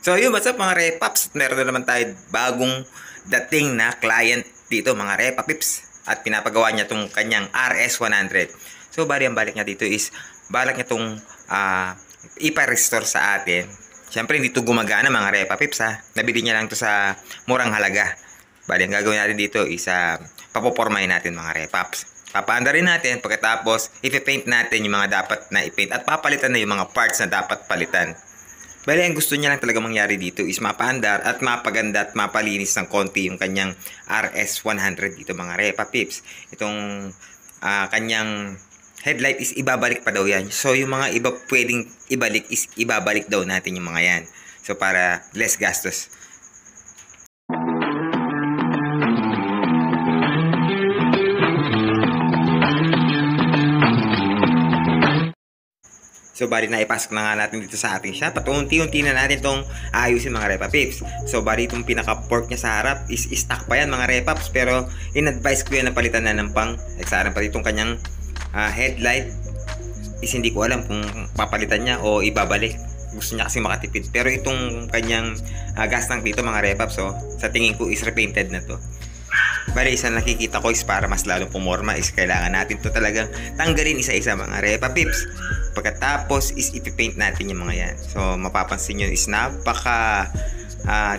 So yun, what's up mga Repaps? Meron na naman tayo bagong dating na client dito mga Repapips. At pinapagawa niya itong kanyang RS100. So bali ang balik niya dito is, balak niya itong ipa-restore sa atin. Siyempre hindi ito gumagana mga Repapips ha. Nabili niya lang ito sa murang halaga. Bali ang gagawin natin dito is papopormahin natin mga Repaps. Papaanda rin natin, pagkatapos ipipaint natin yung mga dapat na ipaint at papalitan na yung mga parts na dapat palitan. Bali, ang gusto niya lang talaga mangyari dito is mapaandar at mapaganda at mapalinis ng konti yung kanyang RS100 dito mga Repapips. Itong kanyang headlight is ibabalik pa daw yan. So yung mga iba pwedeng ibalik is ibabalik daw natin yung mga yan. So para less gastos. So, bali na ipasok na nga natin dito sa ating shop. At unti-unti na natin itong ayusin mga Repapips. So, bali itong pinaka-port niya sa harap is stock pa yan mga Repaps. Pero, in-advise ko yan na palitan na ng exaran pati itong kanyang headlight. Is hindi ko alam kung papalitan niya o ibabalik. Gusto niya kasi makatipid. Pero itong kanyang gas tank dito mga Repaps, so, sa tingin ko is repainted na to. Bali, isang nakikita ko is para mas lalong pumorma is kailangan natin to talagang tanggalin isa-isa mga Repapips. Pagkatapos is ipipaint natin yung mga yan. So mapapansin nyo is napaka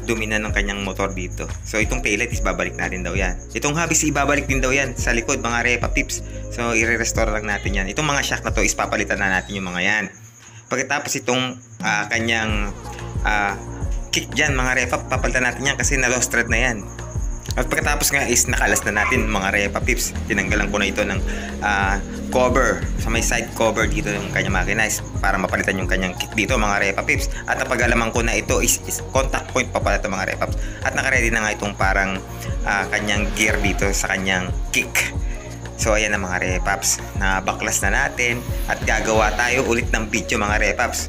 dumi na ng kanyang motor dito. So itong taillight is babalik natin daw yan. Itong hub is ibabalik din daw yan sa likod mga Repapips. So i-restore lang natin yan. Itong mga shock na to is papalitan na natin yung mga yan. Pagkatapos itong kanyang kick dyan mga Repap, papalitan natin yan kasi na-lost thread na yan. At pagkatapos nga is nakalas na natin mga Repapips. Tinanggalan ko na ito ng cover, sa may side cover dito yung kanyang makina is para mapalitan yung kanyang kick dito mga Repapips. At napag-alaman ko na ito is contact point pa pala ito mga Repaps. At nakaready na nga itong parang kanyang gear dito sa kanyang kick. So ayan na mga Repaps, na baklas na natin at gagawa tayo ulit ng video mga Repaps.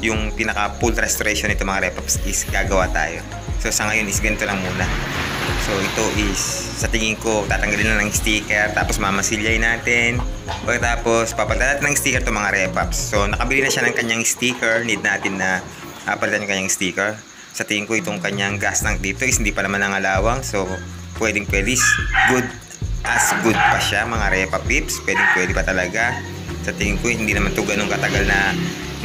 Yung pinaka full restoration nito mga Repaps is gagawa tayo. So sa ngayon is ganito lang muna. So ito is sa tingin ko tatanggalin na ng sticker, tapos mamasilyay natin. Pagkatapos papalitan natin ng sticker to mga Repaps. So nakabili na siya ng kanyang sticker, need natin na palitan yung kanyang sticker. Sa tingin ko itong kanyang gas tank dito is hindi pa naman nangalawang. So pwede good as good pa siya mga Repapips. Pwede pa talaga. Sa tingin ko hindi naman to ganun katagal na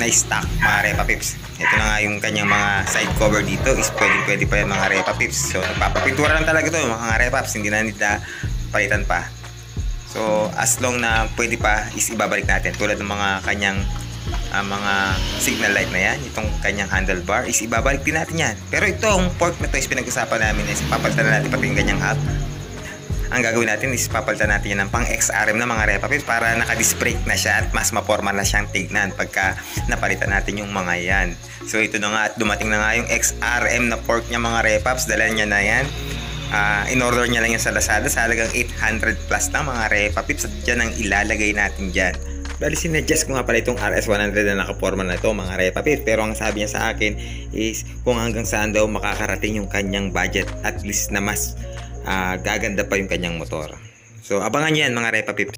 stock mga Repapips. Ito na nga yung kanyang mga side cover dito is pwede pa yung mga Repapips. So nagpapapintura lang talaga to mga Repaps, hindi na nila palitan pa. So as long na pwede pa is ibabalik natin, tulad ng mga kanyang mga signal light na yan, itong kanyang handlebar is ibabalik din natin yan. Pero itong port na to is pinag-usapan namin is papalitan na natin pati yung kanyang hub. Ang gagawin natin is papalitan natin yan ng pang XRM na mga Repapips para naka-disc brake na siya at mas maporma na siyang tignan pagka napalitan natin yung mga yan. So ito na nga at dumating na nga yung XRM na fork niya mga Repaps. Dala niya na yan. In-order niya lang yan sa Lazada sa halagang 800 plus na mga Repapips. At dyan ang ilalagay natin dyan. Bali sinadjust ko nga pala itong RS100 na nakaporma na ito mga Repapips. Pero ang sabi niya sa akin is kung hanggang saan daw makakarating yung kanyang budget, at least na mas gaganda pa yung kanyang motor. So abangan niyo yan mga Repapips.